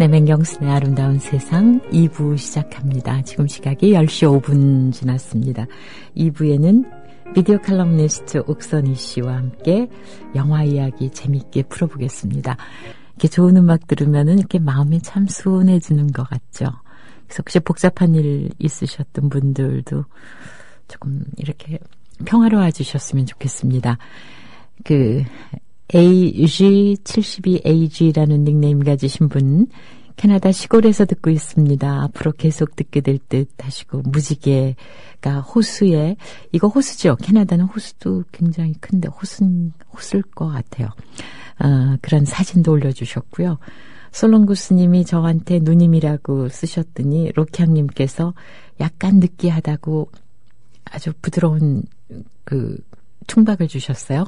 맹경순의 아름다운 세상 2부 시작합니다. 지금 시각이 10시 5분 지났습니다. 2부에는 비디오 칼럼니스트 옥선희 씨와 함께 영화 이야기 재미있게 풀어보겠습니다. 이렇게 좋은 음악 들으면은 이렇게 마음이 참 수온해지는 것 같죠. 그래서 혹시 복잡한 일 있으셨던 분들도 조금 이렇게 평화로워 주셨으면 좋겠습니다. AG72AG라는 닉네임 가지신 분, 캐나다 시골에서 듣고 있습니다. 앞으로 계속 듣게 될 듯 하시고, 무지개가 호수에, 이거 호수죠? 캐나다는 호수도 굉장히 큰데, 호수일 것 같아요. 그런 사진도 올려주셨고요. 솔롱구스님이 저한테 누님이라고 쓰셨더니, 로키양님께서 약간 느끼하다고 아주 부드러운 충박을 주셨어요.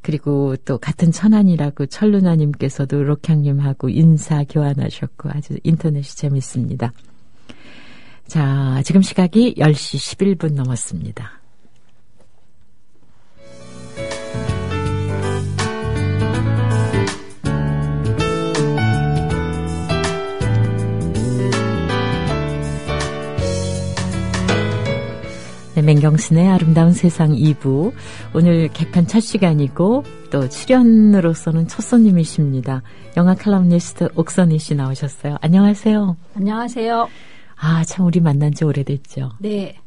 그리고 또 같은 천안이라고 철루나님께서도 록향님하고 인사 교환하셨고 아주 인터넷이 재밌습니다. 자, 지금 시각이 10시 11분 넘었습니다. 네, 맹경순의 아름다운 세상 2부. 오늘 개편 첫 시간이고 또 출연으로서는 첫 손님이십니다. 영화 칼럼니스트 옥선희 씨 나오셨어요. 안녕하세요. 안녕하세요. 아, 참 우리 만난 지 오래됐죠? 네.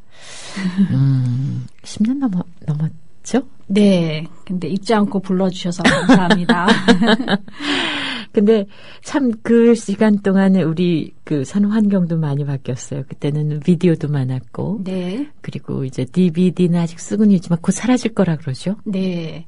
10년 넘었죠? 네. 근데 잊지 않고 불러주셔서 감사합니다. 근데 참 그 시간 동안에 우리 사는 환경도 많이 바뀌었어요. 그때는 비디오도 많았고. 네. 그리고 이제 DVD는 아직 쓰고는 있지만 곧 사라질 거라 그러죠? 네.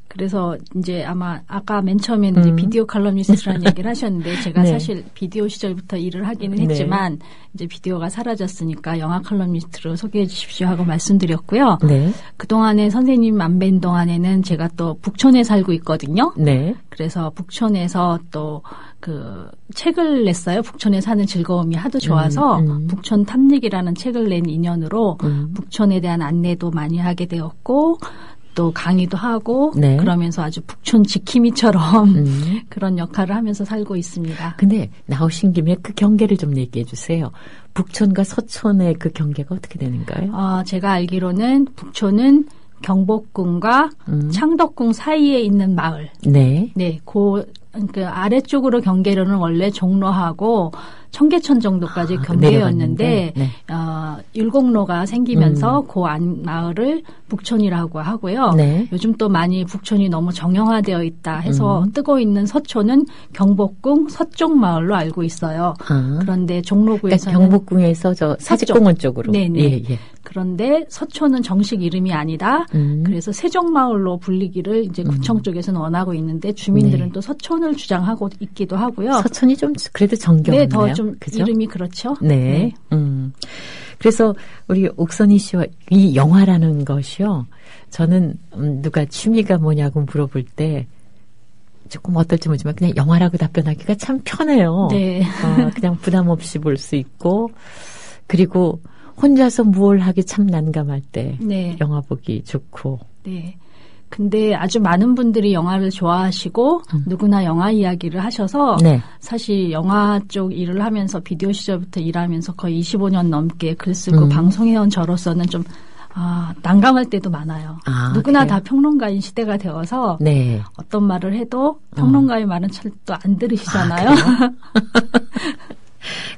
그래서 이제 아마 아까 맨 처음에는 이제 비디오 칼럼니스트라는 얘기를 하셨는데 제가 네. 사실 비디오 시절부터 일을 하기는 했지만 이제 비디오가 사라졌으니까 영화 칼럼니스트로 소개해 주십시오 하고 말씀드렸고요. 네. 그동안에 선생님 안 뵌 동안에는 제가 또 북촌에 살고 있거든요. 네. 그래서 북촌에서 또 책을 냈어요. 북촌에 사는 즐거움이 하도 좋아서 북촌 탐닉이라는 책을 낸 인연으로 북촌에 대한 안내도 많이 하게 되었고 또 강의도 하고 네. 그러면서 아주 북촌 지킴이처럼 그런 역할을 하면서 살고 있습니다. 근데 나오신 김에 그 경계를 좀 얘기해 주세요. 북촌과 서촌의 그 경계가 어떻게 되는가요? 제가 알기로는 북촌은 경복궁과 창덕궁 사이에 있는 마을. 네. 네, 그 아래쪽으로 경계로는 원래 종로하고 청계천 정도까지 경계였는데 율곡로가 생기면서 그 안 마을을 북촌이라고 하고요. 네. 요즘 또 많이 북촌이 너무 정형화되어 있다 해서 뜨고 있는 서촌은 경복궁 서쪽 마을로 알고 있어요. 그런데 종로구에서는 그러니까 경복궁에서 저 사직공원 쪽으로. 네네. 예, 예. 그런데 서촌은 정식 이름이 아니다. 그래서 세종마을로 불리기를 이제 구청 쪽에서는 원하고 있는데 주민들은 또 서촌을 주장하고 있기도 하고요. 서촌이 좀 그래도 정겹네요. 네, 더 좀 그죠? 이름이 그렇죠. 네. 그래서 우리 옥선희 씨와 이 영화라는 것이요. 저는 누가 취미가 뭐냐고 물어볼 때 조금 어떨지 모르지만 그냥 영화라고 답변하기가 참 편해요. 네. 그냥 부담 없이 볼 수 있고 그리고 혼자서 뭘 하기 참 난감할 때 네. 영화 보기 좋고. 네. 근데 아주 많은 분들이 영화를 좋아하시고 누구나 영화 이야기를 하셔서 네. 사실 영화 쪽 일을 하면서 비디오 시절부터 일하면서 거의 25년 넘게 글 쓰고 방송해온 저로서는 좀 난감할 때도 많아요. 누구나 그래요? 다 평론가인 시대가 되어서 네. 어떤 말을 해도 평론가의 말은 잘 또 안 들으시잖아요.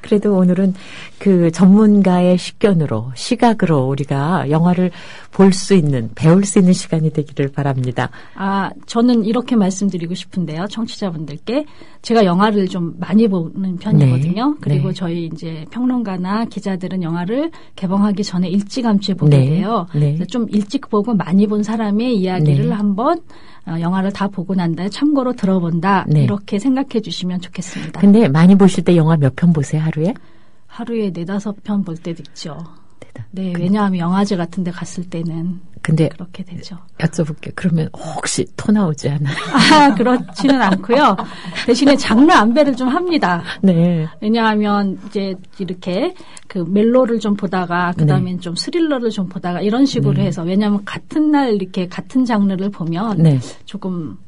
그래도 오늘은 그 전문가의 식견으로, 시각으로 우리가 영화를 볼 수 있는, 배울 수 있는 시간이 되기를 바랍니다. 저는 이렇게 말씀드리고 싶은데요. 청취자분들께. 제가 영화를 좀 많이 보는 편이거든요. 네. 그리고 네. 저희 이제 평론가나 기자들은 영화를 개봉하기 전에 일찌감치 보게 네. 돼요. 네. 그래서 좀 일찍 보고 많이 본 사람의 이야기를 네. 한번 영화를 다 보고 난 다음에 참고로 들어본다. 네. 이렇게 생각해 주시면 좋겠습니다. 근데 많이 보실 때 영화 몇 편 보세요, 하루에? 하루에 4-5편 볼 때도 있죠. 네, 근데, 왜냐하면 영화제 같은 데 갔을 때는 근데 그렇게 되죠. 여쭤볼게요. 그러면 혹시 토 나오지 않아요? 그렇지는 않고요. 대신에 장르 안배를 좀 합니다. 네. 왜냐하면 이제 이렇게 그 멜로를 좀 보다가 그다음엔 좀 스릴러를 좀 보다가 이런 식으로 해서 왜냐하면 같은 날 이렇게 같은 장르를 보면 네. 조금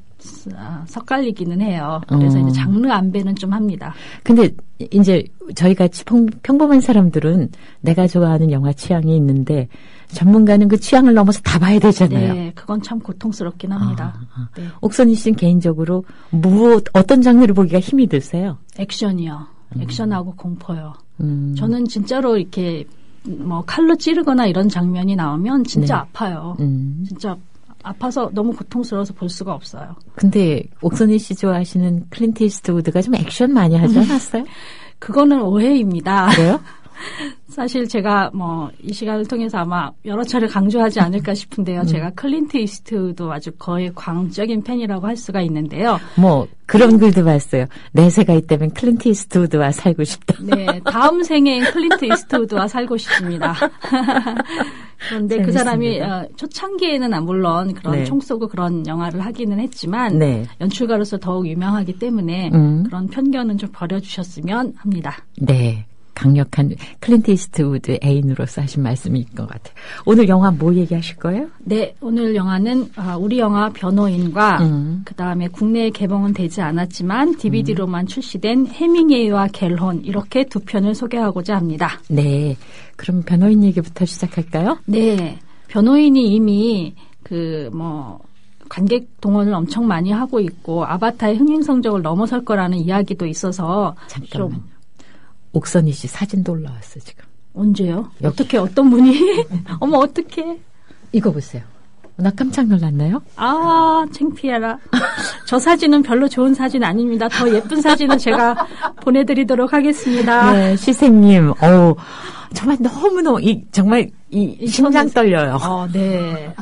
섞갈리기는 해요. 그래서 이제 장르 안배는 좀 합니다. 근데 이제 저희같이 평범한 사람들은 내가 좋아하는 영화 취향이 있는데 전문가는 그 취향을 넘어서 다 봐야 되잖아요. 네, 그건 참 고통스럽긴 합니다. 네. 옥선희 씨는 개인적으로 어떤 장르를 보기가 힘이 드세요? 액션이요. 액션하고 공포요. 저는 진짜로 이렇게 뭐 칼로 찌르거나 이런 장면이 나오면 진짜 네. 아파요. 진짜 아파서 너무 고통스러워서 볼 수가 없어요. 근데 옥선희 씨 좋아하시는 클린트 이스트우드가 좀 액션 많이 하지 않았어요? 그거는 오해입니다. 그래요? 사실 제가 뭐 이 시간을 통해서 아마 여러 차례 강조하지 않을까 싶은데요. 제가 클린트 이스트우드 아주 거의 광적인 팬이라고 할 수가 있는데요. 뭐 그런 글도 봤어요. 내세가 있다면 클린트 이스트우드와 살고 싶다. 네, 다음 생엔 클린트 이스트우드와 살고 싶습니다. 그런데 그 사람이 초창기에는 물론 그런 네. 총 쏘고 그런 영화를 하기는 했지만 네. 연출가로서 더욱 유명하기 때문에 그런 편견은 좀 버려주셨으면 합니다. 네. 강력한 클린트 이스트우드 애인으로서 하신 말씀일 것 같아요. 오늘 영화 뭐 얘기하실 거예요? 네, 오늘 영화는 우리 영화 변호인과 그다음에 국내에 개봉은 되지 않았지만 DVD로만 출시된 해밍웨이와 갤혼 이렇게 두 편을 소개하고자 합니다. 네. 그럼 변호인 얘기부터 시작할까요? 네. 변호인이 이미 관객 동원을 엄청 많이 하고 있고 아바타의 흥행 성적을 넘어설 거라는 이야기도 있어서 잠깐만요. 좀 옥선희 씨 사진도 올라왔어 지금. 언제요? 여기. 어떻게 어떤 분이? 어머 어떻게? 이거 보세요. 나 깜짝 놀랐나요? 아 창피해라. 저 사진은 별로 좋은 사진 아닙니다. 더 예쁜 사진은 제가 보내드리도록 하겠습니다. 네, 시생님. 정말 너무너무 정말 심장 떨려요. 네.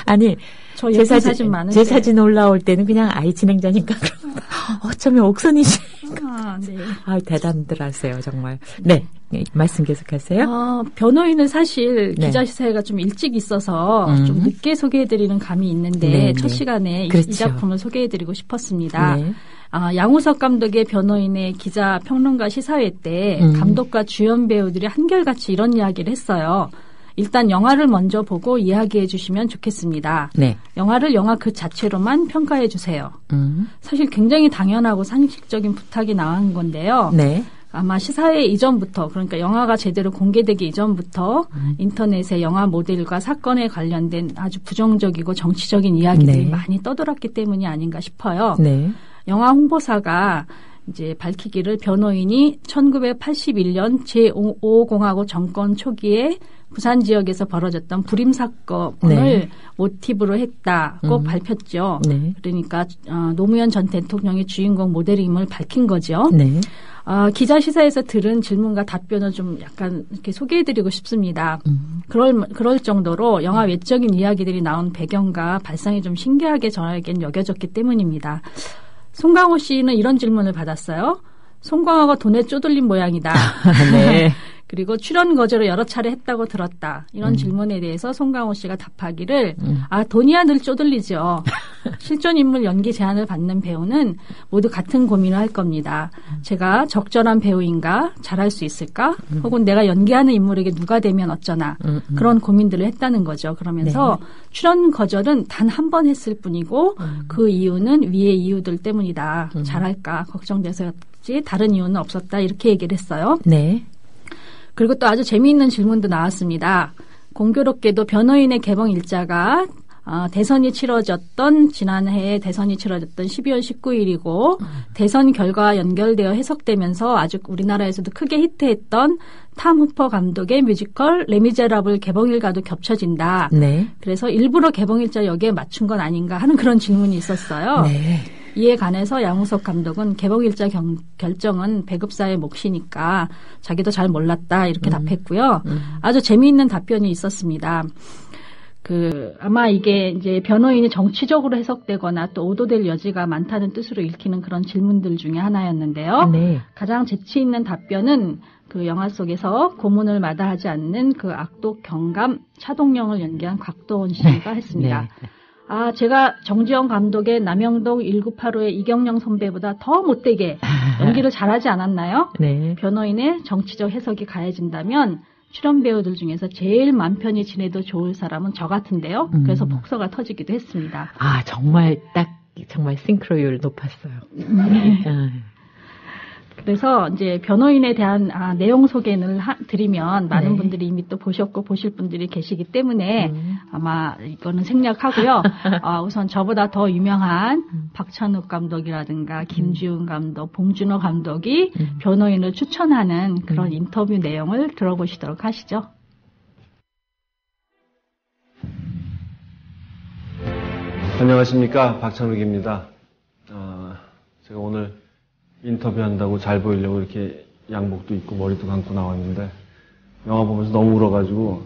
아니 저 예쁜 사진 많은데. 제 사진 올라올 때는 그냥 아이 진행자니까 어쩌면 옥선희 씨. 네. 대단들 하세요, 정말. 네. 말씀 계속하세요. 변호인은 사실 네. 기자 시사회가 좀 일찍 있어서 좀 늦게 소개해드리는 감이 있는데 네, 첫 네. 시간에 그렇죠. 이 작품을 소개해드리고 싶었습니다. 네. 양우석 감독의 변호인의 기자 평론가 시사회 때 감독과 주연 배우들이 한결같이 이런 이야기를 했어요. 일단 영화를 먼저 보고 이야기해 주시면 좋겠습니다. 네. 영화를 영화 그 자체로만 평가해 주세요. 사실 굉장히 당연하고 상식적인 부탁이 나온 건데요. 네. 아마 시사회 이전부터 그러니까 영화가 제대로 공개되기 이전부터 인터넷에 영화 모델과 사건에 관련된 아주 부정적이고 정치적인 이야기들이 네. 많이 떠돌았기 때문이 아닌가 싶어요. 네. 영화 홍보사가 이제 밝히기를 변호인이 1981년 제5공화국 정권 초기에 부산 지역에서 벌어졌던 불임 사건을 네. 모티브로 했다고 밝혔죠. 네. 그러니까 노무현 전 대통령의 주인공 모델임을 밝힌 거죠. 네. 기자 시사에서 들은 질문과 답변을 좀 약간 이렇게 소개해드리고 싶습니다. 그럴 정도로 영화 외적인 이야기들이 나온 배경과 발상이 좀 신기하게 저에겐 여겨졌기 때문입니다. 송강호 씨는 이런 질문을 받았어요. 송강호가 돈에 쪼들린 모양이다. 네. 그리고 출연 거절을 여러 차례 했다고 들었다. 이런 질문에 대해서 송강호 씨가 답하기를 돈이야 늘 쪼들리죠. 실존 인물 연기 제안을 받는 배우는 모두 같은 고민을 할 겁니다. 제가 적절한 배우인가? 잘할 수 있을까? 혹은 내가 연기하는 인물에게 누가 되면 어쩌나? 그런 고민들을 했다는 거죠. 그러면서 출연 거절은 단 한 번 했을 뿐이고 그 이유는 위의 이유들 때문이다. 잘할까? 걱정돼서였지 다른 이유는 없었다. 이렇게 얘기를 했어요. 네. 그리고 또 아주 재미있는 질문도 나왔습니다. 공교롭게도 변호인의 개봉 일자가 지난해에 대선이 치러졌던 12월 19일이고 대선 결과와 연결되어 해석되면서 아주 우리나라에서도 크게 히트했던 탐 후퍼 감독의 뮤지컬 레미제라블 개봉일과도 겹쳐진다. 네. 그래서 일부러 개봉일자 여기에 맞춘 건 아닌가 하는 그런 질문이 있었어요. 네. 이에 관해서 양우석 감독은 개봉일자 결정은 배급사의 몫이니까 자기도 잘 몰랐다 이렇게 답했고요. 아주 재미있는 답변이 있었습니다. 아마 이게 이제 변호인이 정치적으로 해석되거나 또 오도될 여지가 많다는 뜻으로 읽히는 그런 질문들 중에 하나였는데요. 네. 가장 재치 있는 답변은 그 영화 속에서 고문을 마다하지 않는 그 악독 경감 차동영을 연기한 곽도원 씨가 했습니다. 네. 제가 정지영 감독의 남영동 1985의 이경영 선배보다 더 못되게 연기를 잘하지 않았나요? 네. 변호인의 정치적 해석이 가해진다면 출연 배우들 중에서 제일 맘 편히 지내도 좋을 사람은 저 같은데요. 그래서 폭서가 터지기도 했습니다. 정말 딱 정말 싱크로율 높았어요. 네. 그래서 이제 변호인에 대한 내용 소개를 드리면 많은 분들이 이미 또 보셨고 보실 분들이 계시기 때문에 아마 이거는 생략하고요. 우선 저보다 더 유명한 박찬욱 감독이라든가 김지훈 감독, 봉준호 감독이 변호인을 추천하는 그런 인터뷰 내용을 들어보시도록 하시죠. 안녕하십니까, 박찬욱입니다. 제가 오늘 인터뷰한다고 잘 보이려고 이렇게 양복도 입고 머리도 감고 나왔는데 영화 보면서 너무 울어가지고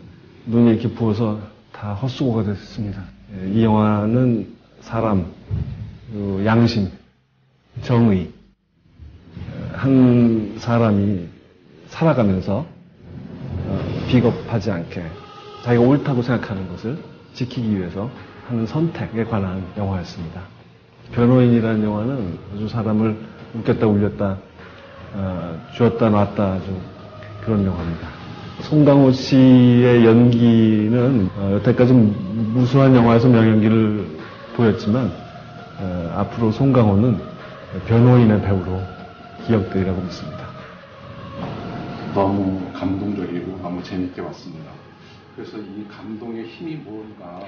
눈이 이렇게 부어서 다 헛수고가 됐습니다. 이 영화는 사람, 양심, 정의, 한 사람이 살아가면서 비겁하지 않게 자기가 옳다고 생각하는 것을 지키기 위해서 하는 선택에 관한 영화였습니다. 변호인이라는 영화는 아주 사람을 웃겼다 울렸다 쥐었다 놨다 아주 그런 영화입니다. 송강호 씨의 연기는 여태까지 무수한 영화에서 명연기를 보였지만 앞으로 송강호는 변호인의 배우로 기억되리라고 믿습니다. 너무 감동적이고 너무 재밌게 봤습니다. 그래서 이 감동의 힘이 뭔가.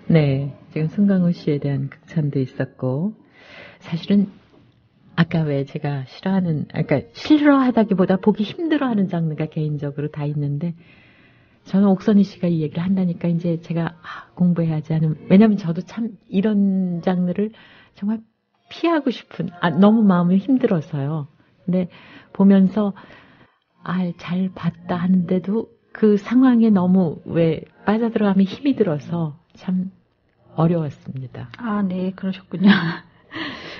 네, 지금 송강호 씨에 대한 극찬도 있었고 사실은 아까 왜 제가 싫어하다기보다 보기 힘들어하는 장르가 개인적으로 다 있는데 저는 옥선희 씨가 이 얘기를 한다니까 이제 제가 공부해야지 하는, 왜냐면 저도 참 이런 장르를 정말 피하고 싶은, 너무 마음이 힘들어서요. 근데 보면서 잘 봤다 하는데도 그 상황에 너무 왜 빠져들어가면 힘이 들어서 참 어려웠습니다. 네, 그러셨군요.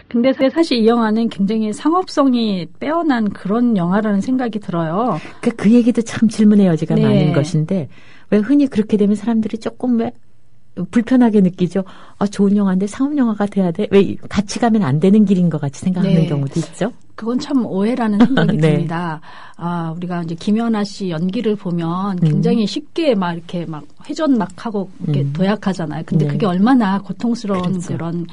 근데 사실 이 영화는 굉장히 상업성이 빼어난 그런 영화라는 생각이 들어요. 그 얘기도 참 질문의 여지가 많은 것인데 왜 흔히 그렇게 되면 사람들이 조금 왜 불편하게 느끼죠. 좋은 영화인데 상업 영화가 돼야 돼. 왜 같이 가면 안 되는 길인 것 같이 생각하는 경우도 있죠. 그건 참 오해라는 생각이 듭니다. 우리가 이제 김연아 씨 연기를 보면 굉장히 쉽게 막 이렇게 막 회전 막 하고 이렇게 도약하잖아요. 근데 그게 얼마나 고통스러운 그런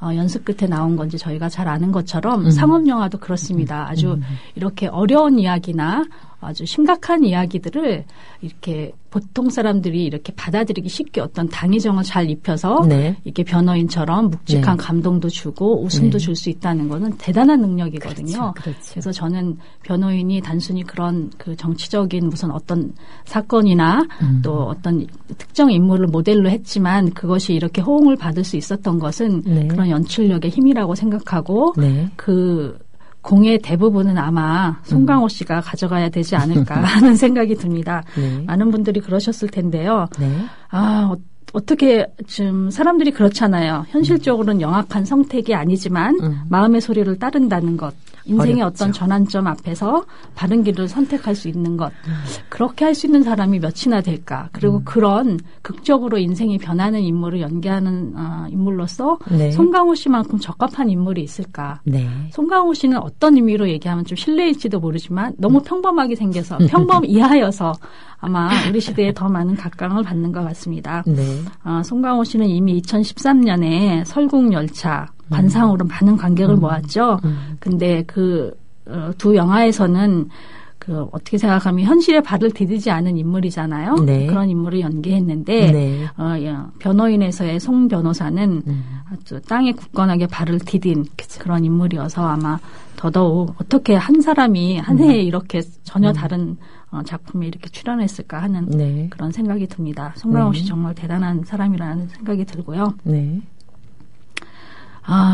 연습 끝에 나온 건지 저희가 잘 아는 것처럼 상업 영화도 그렇습니다. 아주 이렇게 어려운 이야기나 아주 심각한 이야기들을 이렇게 보통 사람들이 이렇게 받아들이기 쉽게 어떤 당위정을 잘 입혀서 이렇게 변호인처럼 묵직한 감동도 주고 웃음도 줄 수 있다는 거는 대단한 능력이거든요. 그렇죠. 그래서 저는 변호인이 단순히 그런 그 정치적인 무슨 어떤 사건이나 또 어떤 특정 인물을 모델로 했지만 그것이 이렇게 호응을 받을 수 있었던 것은 그런 연출력의 힘이라고 생각하고 그 공의 대부분은 아마 송강호 씨가 가져가야 되지 않을까 하는 생각이 듭니다. 많은 분들이 그러셨을 텐데요. 어떻게 좀 사람들이 그렇잖아요. 현실적으로는 영악한 성택이 아니지만 마음의 소리를 따른다는 것. 인생의 어렵죠. 어떤 전환점 앞에서 바른 길을 선택할 수 있는 것. 그렇게 할 수 있는 사람이 몇이나 될까. 그리고 그런 극적으로 인생이 변하는 인물을 연기하는 인물로서 송강호 씨만큼 적합한 인물이 있을까. 송강호 씨는 어떤 의미로 얘기하면 좀 실례일지도 모르지만 너무 평범하게 생겨서 평범 이하여서 아마 우리 시대에 더 많은 각광을 받는 것 같습니다. 송강호 씨는 이미 2013년에 설국열차 관상으로 많은 관객을 모았죠. 근데 그 두 영화에서는 그 어떻게 생각하면 현실에 발을 디디지 않은 인물이잖아요. 그런 인물을 연기했는데 변호인에서의 송 변호사는 아주 땅에 굳건하게 발을 디딘 그런 인물이어서 아마 더더욱 어떻게 한 사람이 한 해에 이렇게 전혀 다른 작품에 이렇게 출연했을까 하는 그런 생각이 듭니다. 송강호 씨 정말 대단한 사람이라는 생각이 들고요.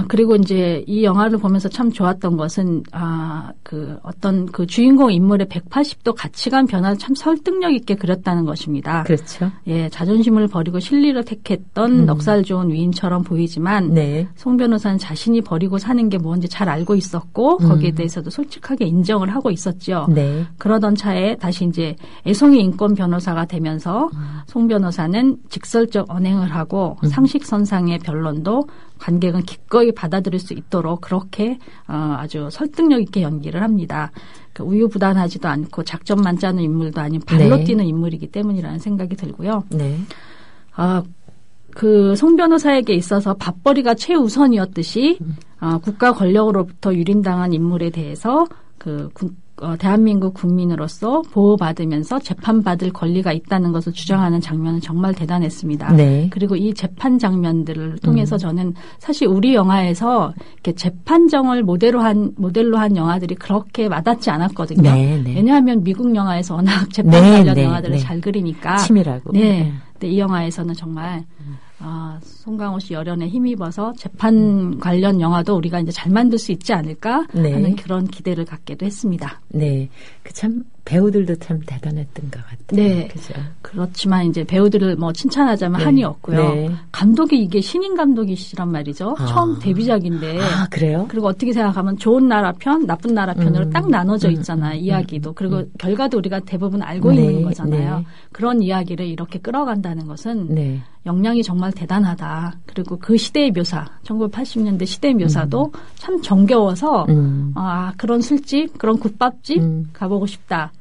그리고 이제 이 영화를 보면서 참 좋았던 것은, 그 어떤 그 주인공 인물의 180도 가치관 변화를 참 설득력 있게 그렸다는 것입니다. 그렇죠. 예, 자존심을 버리고 실리를 택했던 넉살 좋은 위인처럼 보이지만, 송 변호사는 자신이 버리고 사는 게 뭔지 잘 알고 있었고, 거기에 대해서도 솔직하게 인정을 하고 있었죠. 그러던 차에 다시 이제 애송이 인권 변호사가 되면서, 송 변호사는 직설적 언행을 하고, 상식선상의 변론도 관객은 기꺼이 받아들일 수 있도록 그렇게 아주 설득력 있게 연기를 합니다. 그 우유부단하지도 않고 작전만 짜는 인물도 아닌 발로 뛰는 인물이기 때문이라는 생각이 들고요. 그 송 변호사에게 있어서 밥벌이가 최우선이었듯이 국가 권력으로부터 유린당한 인물에 대해서 대한민국 국민으로서 보호받으면서 재판받을 권리가 있다는 것을 주장하는 장면은 정말 대단했습니다. 네. 그리고 이 재판 장면들을 통해서 저는 사실 우리 영화에서 이렇게 재판정을 모델로 한 영화들이 그렇게 와닿지 않았거든요. 네, 네. 왜냐하면 미국 영화에서 워낙 재판 네, 관련 네, 영화들을 네. 잘 그리니까. 치밀하고. 네. 근데 이 영화에서는 정말 송강호 씨 열연에 힘입어서 재판 관련 영화도 우리가 이제 잘 만들 수 있지 않을까 하는 그런 기대를 갖게도 했습니다. 네. 참 배우들도 참 대단했던 것 같아요. 네. 그죠? 그렇지만 이제 배우들을 뭐 칭찬하자면 네. 한이 없고요. 네. 감독이 이게 신인 감독이시란 말이죠. 처음 데뷔작인데. 그래요? 그리고 어떻게 생각하면 좋은 나라 편, 나쁜 나라 편으로 딱 나눠져 있잖아요. 이야기도. 그리고 결과도 우리가 대부분 알고 있는 거잖아요. 네. 그런 이야기를 이렇게 끌어간다는 것은 네. 역량이 정말 대단하다. 그리고 그 시대의 묘사, 1980년대 시대의 묘사도 참 정겨워서 그런 술집, 그런 국밥집 가보고 싶다.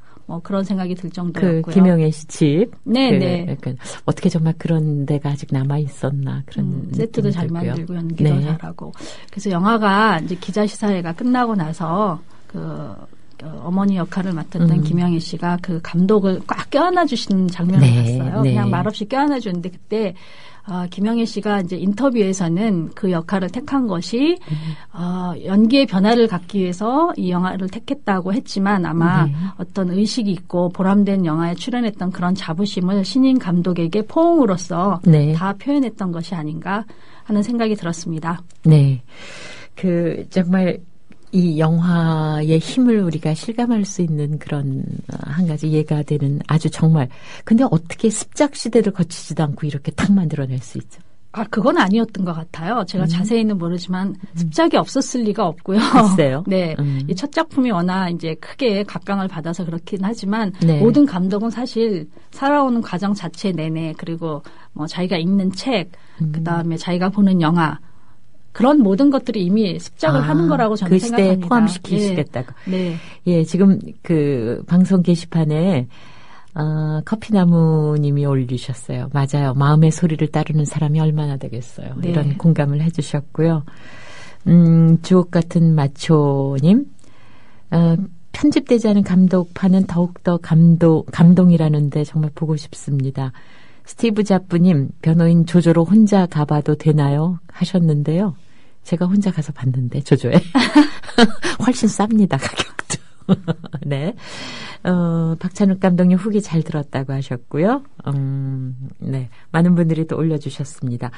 그런 생각이 들 정도였고요. 김영애 씨 집. 네. 약간 어떻게 정말 그런 데가 아직 남아 있었나 그런 세트도 잘 들고요. 만들고 연기도 잘하고. 그래서 영화가 이제 기자 시사회가 끝나고 나서 어머니 역할을 맡았던 김영애 씨가 그 감독을 꽉 껴안아 주시는 장면을 봤어요. 그냥 말없이 껴안아 주는데 그때 김영애 씨가 이제 인터뷰에서는 그 역할을 택한 것이 연기의 변화를 갖기 위해서 이 영화를 택했다고 했지만 아마 어떤 의식이 있고 보람된 영화에 출연했던 그런 자부심을 신인 감독에게 포옹으로서 다 표현했던 것이 아닌가 하는 생각이 들었습니다. 네. 정말 이 영화의 힘을 우리가 실감할 수 있는 그런 한 가지 예가 되는 아주 정말 근데 어떻게 습작 시대를 거치지도 않고 이렇게 딱 만들어낼 수 있죠? 그건 아니었던 것 같아요. 제가 자세히는 모르지만 습작이 없었을 리가 없고요. 글쎄요. 네. 이 첫 작품이 워낙 이제 크게 각광을 받아서 그렇긴 하지만 네. 모든 감독은 사실 살아오는 과정 자체 내내 그리고 뭐 자기가 읽는 책, 그다음에 자기가 보는 영화 그런 모든 것들이 이미 습작을 하는 거라고 저는 생각합니다. 그 시대에 포함시키시겠다고. 네. 예, 지금 그 방송 게시판에 커피나무님이 올리셨어요. 맞아요. 마음의 소리를 따르는 사람이 얼마나 되겠어요. 네. 이런 공감을 해주셨고요. 주옥 같은 마초님, 편집되지 않은 감독판은 더욱더 감동이라는데 정말 보고 싶습니다. 스티브 잡부님, 변호인 조조로 혼자 가봐도 되나요? 하셨는데요. 제가 혼자 가서 봤는데, 조조에. 훨씬 쌉니다, 가격도. 네. 박찬욱 감독님 후기 잘 들었다고 하셨고요. 네. 많은 분들이 또 올려주셨습니다.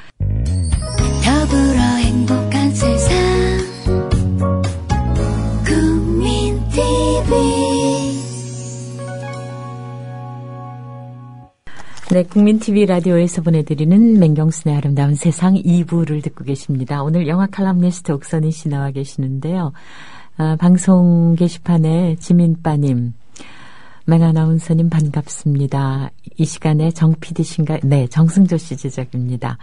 더불어 행복한 세상, 국민TV. 네, 국민TV 라디오에서 보내드리는 맹경순의 아름다운 세상 2부를 듣고 계십니다. 오늘 영화 칼럼니스트 옥선희 씨 나와 계시는데요. 방송 게시판에 지민빠님, 맹아나운서님 반갑습니다. 이 시간에 정 PD신가? 네, 정승조 씨 제작입니다.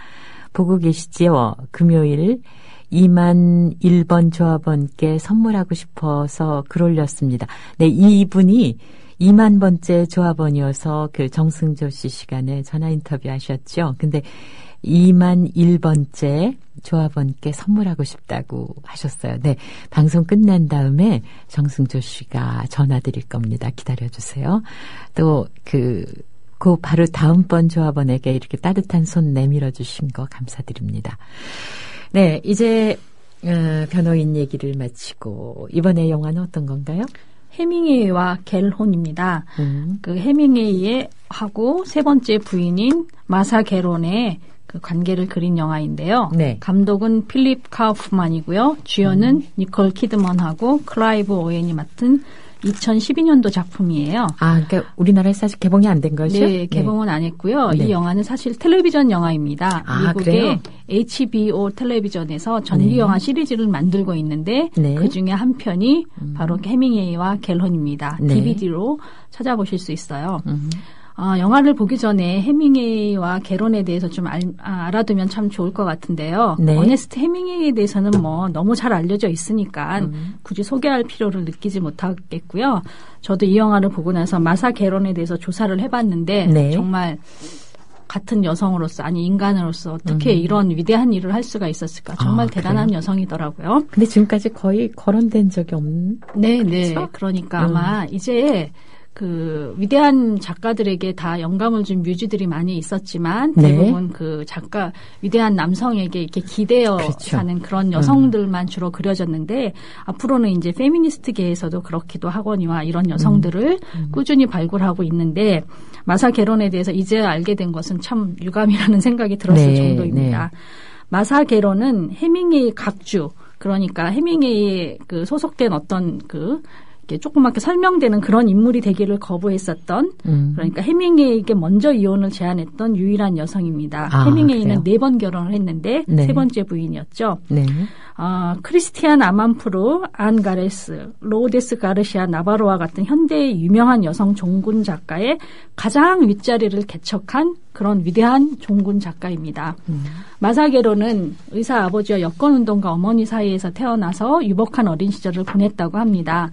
보고 계시지요? 금요일 2만 1번 조합원께 선물하고 싶어서 글 올렸습니다. 네, 이분이 2만 번째 조합원이어서 그 정승조 씨 시간에 전화 인터뷰 하셨죠. 근데 2만 1번째 조합원께 선물하고 싶다고 하셨어요. 네. 방송 끝난 다음에 정승조 씨가 전화 드릴 겁니다. 기다려주세요. 또 그 바로 다음번 조합원에게 이렇게 따뜻한 손 내밀어 주신 거 감사드립니다. 네. 이제, 변호인 얘기를 마치고 이번에 영화는 어떤 건가요? 해밍웨이와 갤혼입니다. 그 해밍웨이의 하고 세 번째 부인인 마사 갤혼의 그 관계를 그린 영화인데요. 네. 감독은 필립 카우프만이고요. 주연은 니콜 키드먼하고 클라이브 오웬이 맡은 2012년도 작품이에요. 그러니까 우리나라에서 아직 개봉이 안 된 것이요? 네, 개봉은 안 했고요. 네. 이 영화는 사실 텔레비전 영화입니다. 미국의 그래요? HBO 텔레비전에서 전기 영화 시리즈를 만들고 있는데 그 중에 한 편이 바로 해밍웨이와 갤혼입니다. 네. DVD로 찾아보실 수 있어요. 영화를 보기 전에 해밍웨이와 갤혼에 대해서 좀 알아두면 참 좋을 것 같은데요. 네. 어네스트 해밍웨이에 대해서는 뭐 너무 잘 알려져 있으니까 굳이 소개할 필요를 느끼지 못하겠고요. 저도 이 영화를 보고 나서 마사 갤혼에 대해서 조사를 해봤는데 네. 정말 같은 여성으로서 아니 인간으로서 어떻게 이런 위대한 일을 할 수가 있었을까? 정말 대단한 그래요? 여성이더라고요. 근데 지금까지 거의 거론된 적이 없는. 네. 그렇죠? 그러니까 아마 이제 그 위대한 작가들에게 다 영감을 준 뮤즈들이 많이 있었지만 대부분 그 작가 위대한 남성에게 이렇게 기대어 사는 그런 여성들만 주로 그려졌는데 앞으로는 이제 페미니스트계에서도 그렇기도 하거니와 이런 여성들을 꾸준히 발굴하고 있는데 마사 게론에 대해서 이제 알게 된 것은 참 유감이라는 생각이 들었을 정도입니다. 마사 게론은 해밍웨이 각주 그러니까 해밍웨이에 그 소속된 어떤 그 조그맣게 설명되는 그런 인물이 되기를 거부했었던 그러니까 해밍웨이에게 먼저 이혼을 제안했던 유일한 여성입니다. 해밍웨이는 4번 결혼을 했는데 세 번째 부인이었죠. 크리스티안 아만프루, 안 가레스, 로데스 가르시아 나바로와 같은 현대의 유명한 여성 종군 작가의 가장 윗자리를 개척한 그런 위대한 종군 작가입니다. 마사 게론은 의사 아버지와 여권운동가 어머니 사이에서 태어나서 유복한 어린 시절을 보냈다고 합니다.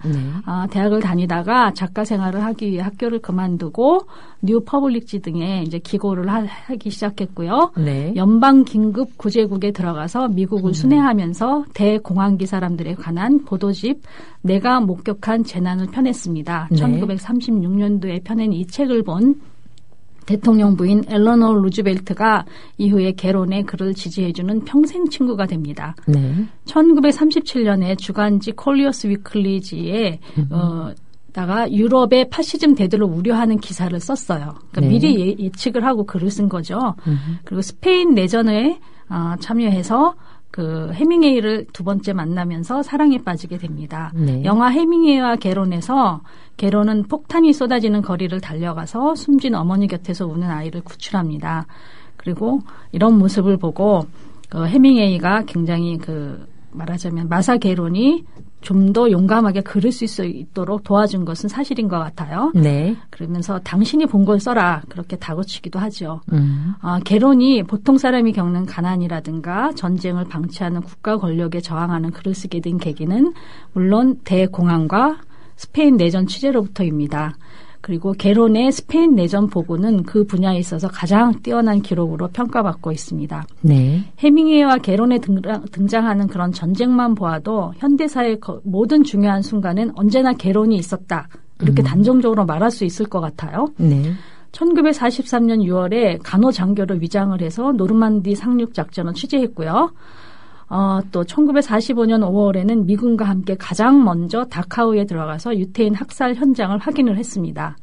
대학을 다니다가 작가 생활을 하기 위해 학교를 그만두고 뉴 퍼블릭지 등에 이제 기고를 하기 시작했고요. 연방 긴급 구제국에 들어가서 미국을 순회하면서 대공황기 사람들에 관한 보도집 내가 목격한 재난을 펴냈습니다. 1936년도에 펴낸 이 책을 본 대통령 부인 엘러노 루즈벨트가 이후에 게론의 글을 지지해주는 평생 친구가 됩니다. 1937년에 주간지 콜리어스 위클리지에 다가 유럽의 파시즘 대두를 우려하는 기사를 썼어요. 그러니까 미리 예측을 하고 글을 쓴 거죠. 그리고 스페인 내전에 참여해서 그 해밍웨이를 두 번째 만나면서 사랑에 빠지게 됩니다. 영화 해밍웨이와 게론에서 게론은 폭탄이 쏟아지는 거리를 달려가서 숨진 어머니 곁에서 우는 아이를 구출합니다. 그리고 이런 모습을 보고 그 해밍웨이가 굉장히 그 말하자면 마사 게론이 좀 더 용감하게 글을 쓸 수 있도록 도와준 것은 사실인 것 같아요. 그러면서 당신이 본 걸 써라 그렇게 다그치기도 하죠. 게론이 보통 사람이 겪는 가난이라든가 전쟁을 방치하는 국가 권력에 저항하는 글을 쓰게 된 계기는 물론 대공황과 스페인 내전 취재로부터입니다. 그리고 게론의 스페인 내전 보고는 그 분야에 있어서 가장 뛰어난 기록으로 평가받고 있습니다. 해밍웨이와 게론에 등장하는 그런 전쟁만 보아도 현대사의 모든 중요한 순간은 언제나 게론이 있었다. 이렇게 단정적으로 말할 수 있을 것 같아요. 1943년 6월에 간호장교를 위장을 해서 노르만디 상륙 작전을 취재했고요. 또 1945년 5월에는 미군과 함께 가장 먼저 다카우에 들어가서 유태인 학살 현장을 확인을 했습니다.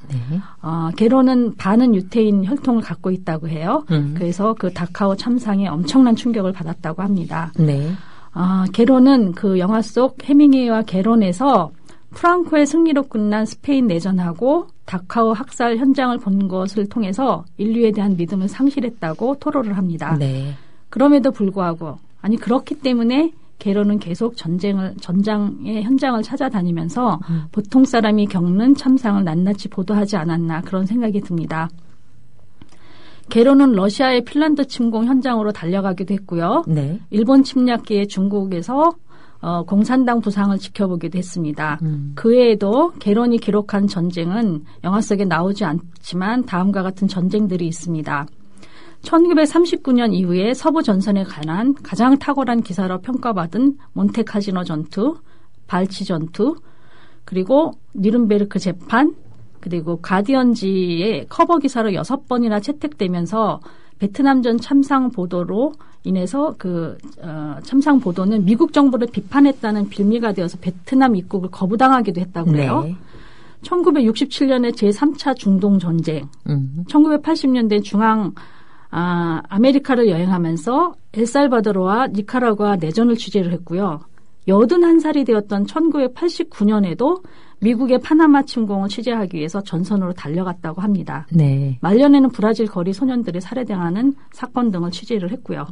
게론은 반은 유태인 혈통을 갖고 있다고 해요. 그래서 그 다카우 참상에 엄청난 충격을 받았다고 합니다. 게론은 그 영화 속 해밍웨이와 게론에서 프랑코의 승리로 끝난 스페인 내전하고 다카우 학살 현장을 본 것을 통해서 인류에 대한 믿음을 상실했다고 토로를 합니다. 그럼에도 불구하고 아니 그렇기 때문에 게론은 계속 전장의 현장을 찾아다니면서 보통 사람이 겪는 참상을 낱낱이 보도하지 않았나 그런 생각이 듭니다. 게론은 러시아의 핀란드 침공 현장으로 달려가기도 했고요. 일본 침략기에 중국에서 공산당 부상을 지켜보기도 했습니다. 그 외에도 게론이 기록한 전쟁은 영화 속에 나오지 않지만 다음과 같은 전쟁들이 있습니다. 1939년 이후에 서부 전선에 관한 가장 탁월한 기사로 평가받은 몬테카지노 전투, 발치 전투, 그리고 니른베르크 재판, 그리고 가디언지의 커버 기사로 6번이나 채택되면서 베트남전 참상 보도로 인해서 그 참상 보도는 미국 정부를 비판했다는 빌미가 되어서 베트남 입국을 거부당하기도 했다고 해요. 1967년에 제3차 중동 전쟁, 1980년대 아메리카를 여행하면서 엘살바도르와 니카라구아 내전을 취재를 했고요. 81살이 되었던 1989년에도 미국의 파나마 침공을 취재하기 위해서 전선으로 달려갔다고 합니다. 말년에는 브라질 거리 소년들이 살해당하는 사건 등을 취재를 했고요.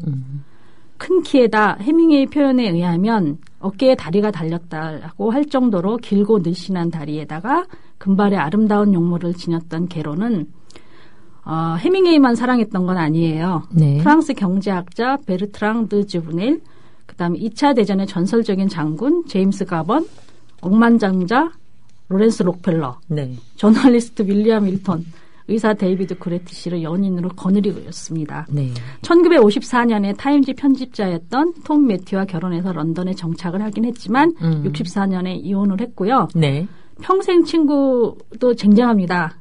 큰 키에다 해밍웨이 표현에 의하면 어깨에 다리가 달렸다고 할 정도로 길고 늘씬한 다리에다가 금발의 아름다운 용모를 지녔던 게론은 해밍웨이만 사랑했던 건 아니에요. 프랑스 경제학자 베르트랑 드 주브넬, 그다음에 2차 대전의 전설적인 장군 제임스 가번, 억만장자 로렌스 록펠러, 저널리스트 윌리엄 윌턴, 의사 데이비드 그레트 씨를 연인으로 거느리고 있습니다. 네. 1954년에 타임지 편집자였던 톰 매튜와 결혼해서 런던에 정착을 하긴 했지만 64년에 이혼을 했고요. 네. 평생 친구도 쟁쟁합니다.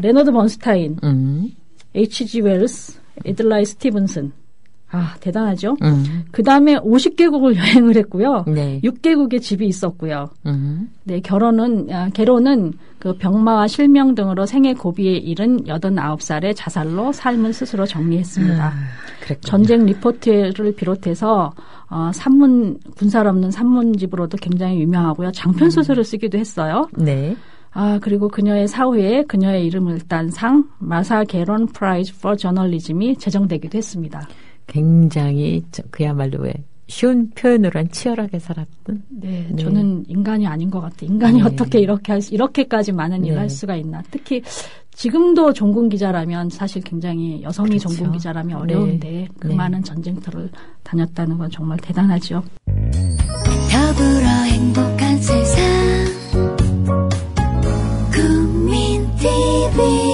레너드 번스타인, H.G. 웰스, 에들라이 스티븐슨. 대단하죠? 그 다음에 50개국을 여행을 했고요. 네. 6개국에 집이 있었고요. 네, 개론은 그 병마와 실명 등으로 생애 고비에 이른 89살의 자살로 삶을 스스로 정리했습니다. 전쟁 리포트를 비롯해서 군살 없는 산문집으로도 굉장히 유명하고요. 장편 소설을 쓰기도 했어요. 네. 그리고 그녀의 사후에 그녀의 이름을 딴 상 마사 게론 프라이즈 포 저널리즘이 제정되기도 했습니다. 굉장히 그야말로 왜 쉬운 표현으로 한 치열하게 살았던. 네, 저는 인간이 아닌 것 같아요. 인간이 어떻게 이렇게까지 많은 일을 할 수가 있나. 특히 지금도 종군 기자라면 사실 굉장히 여성이 종군 기자라면 어려운데 그 많은 전쟁터를 다녔다는 건 정말 대단하죠. 더불어 행복한 세상 국민 TV.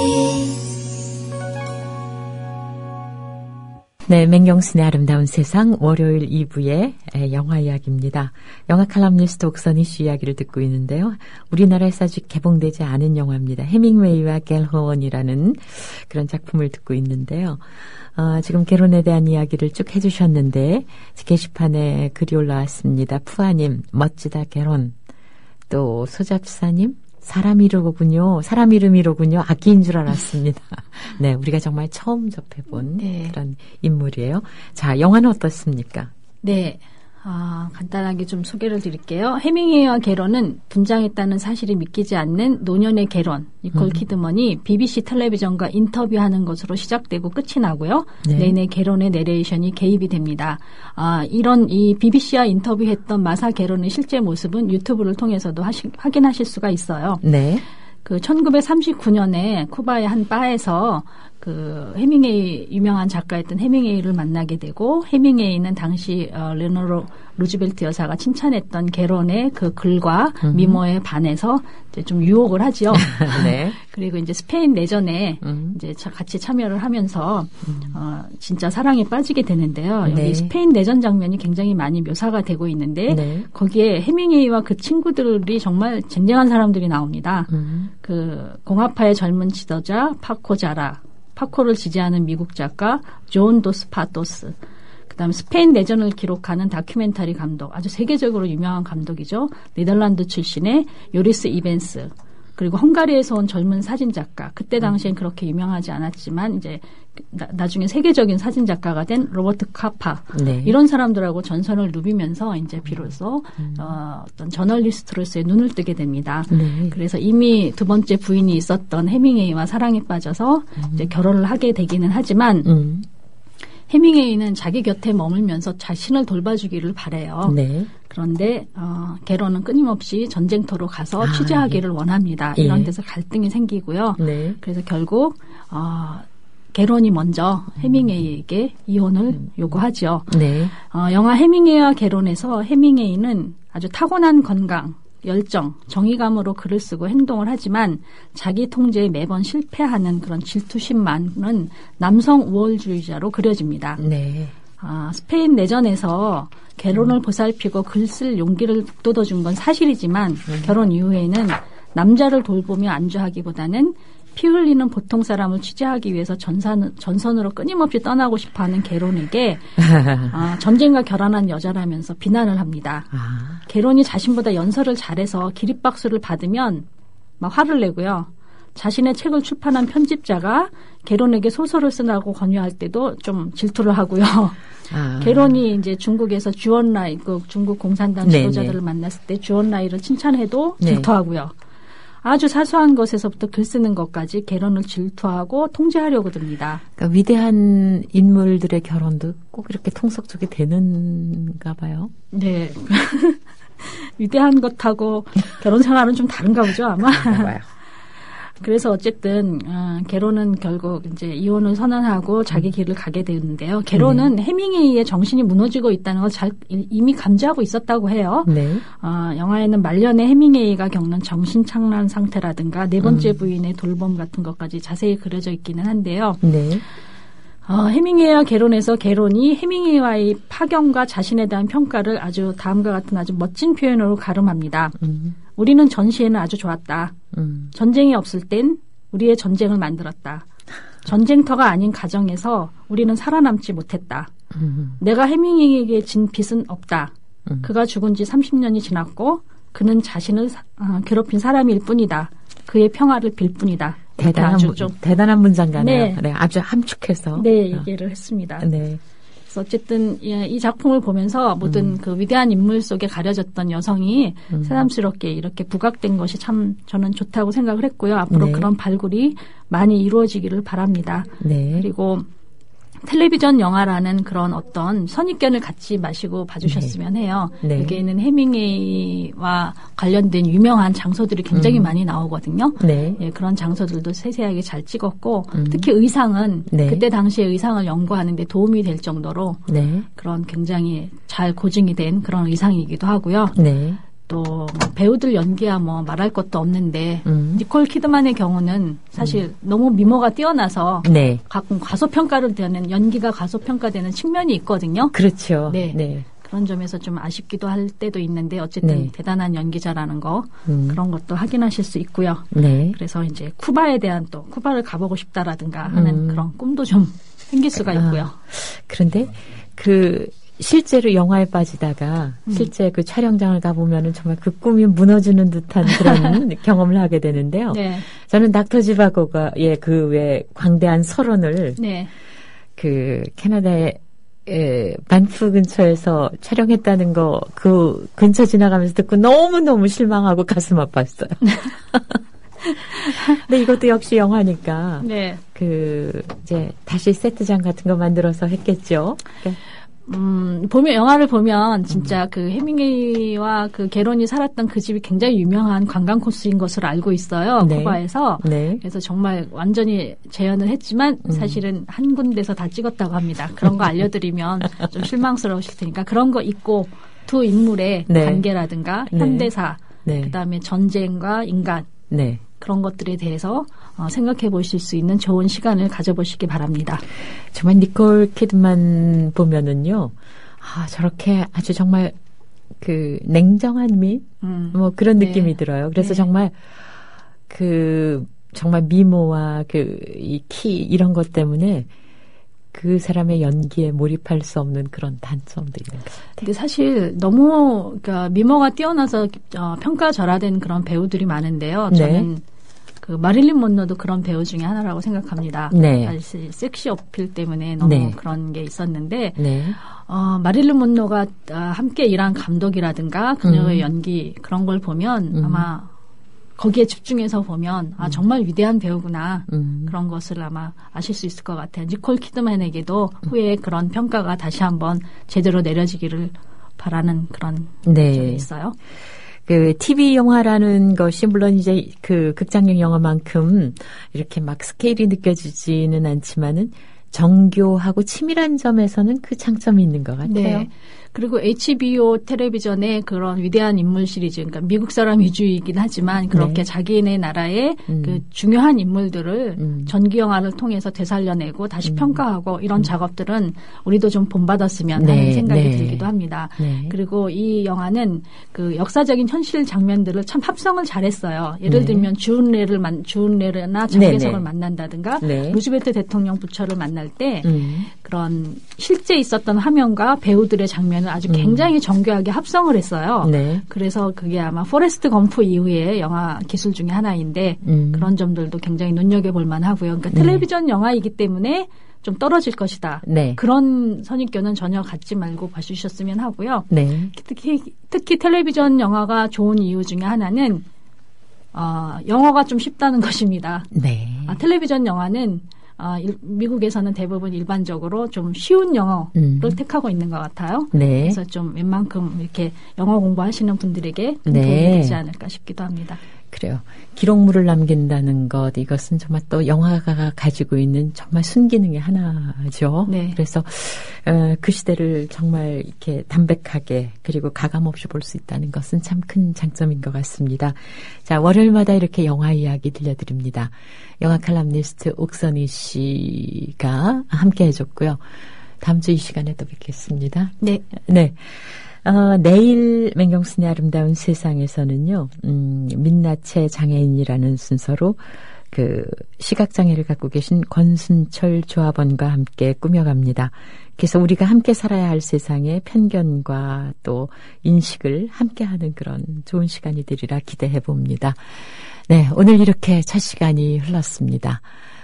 네, 맹경순의 아름다운 세상 월요일 2부의 영화 이야기입니다. 영화 칼럼니스트 옥선희 씨 이야기를 듣고 있는데요. 우리나라에서 아직 개봉되지 않은 영화입니다. 해밍웨이와 갤호원이라는 그런 작품을 듣고 있는데요. 지금 결혼에 대한 이야기를 쭉 해주셨는데 게시판에 글이 올라왔습니다. 푸아님, 멋지다 결혼. 또 소잡사님, 사람 이름이로군요. 악기인 줄 알았습니다. 네, 우리가 정말 처음 접해본 그런 인물이에요. 자, 영화는 어떻습니까? 네, 간단하게 좀 소개를 드릴게요. 해밍웨이와 게런은 분장했다는 사실이 믿기지 않는 노년의 게런, 니콜 키드먼이 BBC 텔레비전과 인터뷰하는 것으로 시작되고 끝이 나고요. 내내 게런의 내레이션이 개입이 됩니다. 이 BBC와 인터뷰했던 마사 게런의 실제 모습은 유튜브를 통해서도 확인하실 수가 있어요. 네. 1939년에 쿠바의 한 바에서 유명한 작가였던 해밍웨이를 만나게 되고, 해밍웨이는 당시 레노로 루즈벨트 여사가 칭찬했던 게런의 그 글과 미모에 반해서 이제 좀 유혹을 하죠. 네. 그리고 이제 스페인 내전에 이제 같이 참여를 하면서 진짜 사랑에 빠지게 되는데요. 여기 스페인 내전 장면이 굉장히 많이 묘사가 되고 있는데 거기에 해밍웨이와 그 친구들이 정말 쟁쟁한 사람들이 나옵니다. 그 공화파의 젊은 지도자 파코를 지지하는 미국 작가 존 도스 파토스, 그다음에 스페인 내전을 기록하는 다큐멘터리 감독, 아주 세계적으로 유명한 감독이죠. 네덜란드 출신의 요리스 이벤스, 그리고 헝가리에서 온 젊은 사진작가, 그때 당시엔 그렇게 유명하지 않았지만 이제 나중에 세계적인 사진작가가 된 로버트 카파, 이런 사람들하고 전선을 누비면서 이제 비로소 어떤 저널리스트로서의 눈을 뜨게 됩니다. 그래서 이미 두 번째 부인이 있었던 해밍웨이와 사랑에 빠져서 이제 결혼을 하게 되기는 하지만 해밍웨이는 자기 곁에 머물면서 자신을 돌봐주기를 바래요. 그런데 게런은 끊임없이 전쟁터로 가서 취재하기를 원합니다. 이런 데서 갈등이 생기고요. 그래서 결국 게런이 먼저 해밍웨이에게 이혼을 요구하죠. 영화 해밍웨이와 게런에서 해밍웨이는 아주 타고난 건강, 열정, 정의감으로 글을 쓰고 행동을 하지만 자기 통제에 매번 실패하는 그런 질투심 많은 남성 우월주의자로 그려집니다. 스페인 내전에서 게런을 보살피고 글 쓸 용기를 북돋아준 건 사실이지만 결혼 이후에는 남자를 돌보며 안주하기보다는 피 흘리는 보통 사람을 취재하기 위해서 전선으로 끊임없이 떠나고 싶어하는 게론에게 전쟁과 결혼한 여자라면서 비난을 합니다. 게론이 자신보다 연설을 잘해서 기립박수를 받으면 막 화를 내고요. 자신의 책을 출판한 편집자가 게론에게 소설을 쓰라고 권유할 때도 좀 질투를 하고요. 게론이 이제 중국에서 주언라이, 그 중국 공산당 지도자들을 만났을 때 주언라이를 칭찬해도 질투하고요. 아주 사소한 것에서부터 글 쓰는 것까지 게런을 질투하고 통제하려고 듭니다. 그러니까 위대한 인물들의 결혼도 꼭 이렇게 통속적이 되는가 봐요. 네. 위대한 것하고 결혼 생활은 좀 다른가 보죠, 아마. 봐요. 그래서 어쨌든 게로는 결국 이제 이혼을 선언하고 자기 길을 가게 되는데요. 게로는 해밍웨이의 정신이 무너지고 있다는 걸 이미 감지하고 있었다고 해요. 네. 영화에는 말년에 해밍웨이가 겪는 정신착란 상태라든가 네 번째 부인의 돌봄 같은 것까지 자세히 그려져 있기는 한데요. 네. 해밍웨이와 게론에서 게론이 해밍웨이와의 파경과 자신에 대한 평가를 아주 다음과 같은 아주 멋진 표현으로 가름합니다. 우리는 전시회는 아주 좋았다. 전쟁이 없을 땐 우리의 전쟁을 만들었다. 전쟁터가 아닌 가정에서 우리는 살아남지 못했다. 내가 해밍웨이에게 진 빚은 없다. 그가 죽은 지 30년이 지났고 그는 자신을 괴롭힌 사람일 뿐이다. 그의 평화를 빌 뿐이다. 대단한 문장 같네요. 네. 네, 아주 함축해서. 네, 얘기를 했습니다. 네. 그래서 어쨌든 이 작품을 보면서 모든 그 위대한 인물 속에 가려졌던 여성이 새삼스럽게 이렇게 부각된 것이 참 저는 좋다고 생각을 했고요. 앞으로 네. 그런 발굴이 많이 이루어지기를 바랍니다. 네. 그리고 텔레비전 영화라는 그런 어떤 선입견을 갖지 마시고 봐주셨으면 해요. 네. 여기에는 해밍웨이와 관련된 유명한 장소들이 굉장히 많이 나오거든요. 네. 예, 그런 장소들도 세세하게 잘 찍었고 특히 의상은 네. 그때 당시에 의상을 연구하는 데 도움이 될 정도로 네. 그런 굉장히 잘 고증이 된 그런 의상이기도 하고요. 네. 또 배우들 연기야 뭐 말할 것도 없는데 니콜 키드만의 경우는 사실 너무 미모가 뛰어나서 네. 가끔 과소평가를 되는 연기가 과소평가되는 측면이 있거든요. 그렇죠. 네. 네. 그런 점에서 좀 아쉽기도 할 때도 있는데 어쨌든 네. 대단한 연기자라는 거 그런 것도 확인하실 수 있고요. 네. 그래서 이제 쿠바에 대한 또 쿠바를 가보고 싶다라든가 하는 그런 꿈도 좀 생길 수가 있고요. 그런데 실제로 영화에 빠지다가 실제 그 촬영장을 가보면은 정말 그 꿈이 무너지는 듯한 그런 경험을 하게 되는데요. 네. 저는 닥터 지바고가 그 왜 광대한 설원을 네. 그 캐나다의 반프 근처에서 촬영했다는 거 그 근처 지나가면서 듣고 너무너무 실망하고 가슴 아팠어요. 근데 이것도 역시 영화니까 네. 이제 다시 세트장 같은 거 만들어서 했겠죠. 보면 영화를 보면 진짜 그 해밍웨이와 그 게론이 살았던 그 집이 굉장히 유명한 관광 코스인 것으로 알고 있어요. 네. 쿠바에서. 네. 그래서 정말 완전히 재현을 했지만 사실은 한 군데서 다 찍었다고 합니다. 그런 거 알려드리면 좀 실망스러우실 테니까 그런 거 있고 두 인물의 네. 관계라든가 네. 현대사, 네. 그다음에 전쟁과 인간 네. 그런 것들에 대해서 생각해 보실 수 있는 좋은 시간을 가져보시기 바랍니다. 정말 니콜 키드만 보면은요, 저렇게 아주 정말 냉정한 뭐 그런 네. 느낌이 들어요. 그래서 네. 정말 정말 미모와 이 키 이런 것 때문에 그 사람의 연기에 몰입할 수 없는 그런 단점도 있는 것 같아요. 근데 사실 너무 그러니까 미모가 뛰어나서 평가절하된 그런 배우들이 많은데요. 저는 네. 그 마릴린 먼로도 그런 배우 중에 하나라고 생각합니다. 네. 사실 섹시 어필 때문에 너무 네. 그런 게 있었는데 네. 마릴린 먼로가 함께 일한 감독이라든가 그녀의 연기 그런 걸 보면 아마 거기에 집중해서 보면 정말 위대한 배우구나 그런 것을 아마 아실 수 있을 것 같아요. 니콜 키드만에게도 후에 그런 평가가 다시 한번 제대로 내려지기를 바라는 그런 네. 점이 있어요. TV 영화라는 것이 물론 이제 극장용 영화만큼 이렇게 막 스케일이 느껴지지는 않지만은 정교하고 치밀한 점에서는 그 장점이 있는 것 같아요. 네. 그리고 HBO 텔레비전의 그런 위대한 인물 시리즈, 그러니까 미국 사람 위주이긴 하지만 그렇게 네. 자기네 나라의 그 중요한 인물들을 전기 영화를 통해서 되살려내고 다시 평가하고 이런 작업들은 우리도 좀 본받았으면 네. 하는 생각이 네. 들기도 합니다. 네. 그리고 이 영화는 그 역사적인 현실 장면들을 참 합성을 잘했어요. 예를 네. 들면 주은 레르나 장개석을 만난다든가 네. 루즈벨트 대통령 부처를 만날 때 그런 실제 있었던 화면과 배우들의 장면을 아주 굉장히 정교하게 합성을 했어요. 네. 그래서 그게 아마 포레스트 검프 이후의 영화 기술 중에 하나인데 그런 점들도 굉장히 눈여겨볼 만하고요. 그러니까 텔레비전 영화이기 때문에 좀 떨어질 것이다. 네. 그런 선입견은 전혀 갖지 말고 봐주셨으면 하고요. 네. 특히 텔레비전 영화가 좋은 이유 중에 하나는 영어가 좀 쉽다는 것입니다. 네. 텔레비전 영화는 미국에서는 대부분 일반적으로 좀 쉬운 영어를 택하고 있는 것 같아요. 네. 그래서 좀 웬만큼 이렇게 영어 공부하시는 분들에게 큰 네. 도움이 되지 않을까 싶기도 합니다. 그래요. 기록물을 남긴다는 것, 이것은 정말 또 영화가 가지고 있는 정말 순기능의 하나죠. 네. 그래서 그 시대를 정말 이렇게 담백하게 그리고 가감없이 볼 수 있다는 것은 참 큰 장점인 것 같습니다. 자, 월요일마다 이렇게 영화 이야기 들려드립니다. 영화 칼럼니스트 옥선희 씨가 함께 해줬고요. 다음 주 이 시간에 또 뵙겠습니다. 네. 네. 내일 맹경순의 아름다운 세상에서는요, 민낯의 장애인이라는 순서로 그 시각장애를 갖고 계신 권순철 조합원과 함께 꾸며갑니다. 그래서 우리가 함께 살아야 할 세상의 편견과 또 인식을 함께하는 그런 좋은 시간이 되리라 기대해 봅니다. 네, 오늘 이렇게 첫 시간이 흘렀습니다.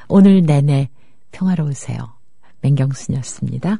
오늘 내내 평화로우세요. 맹경순이었습니다.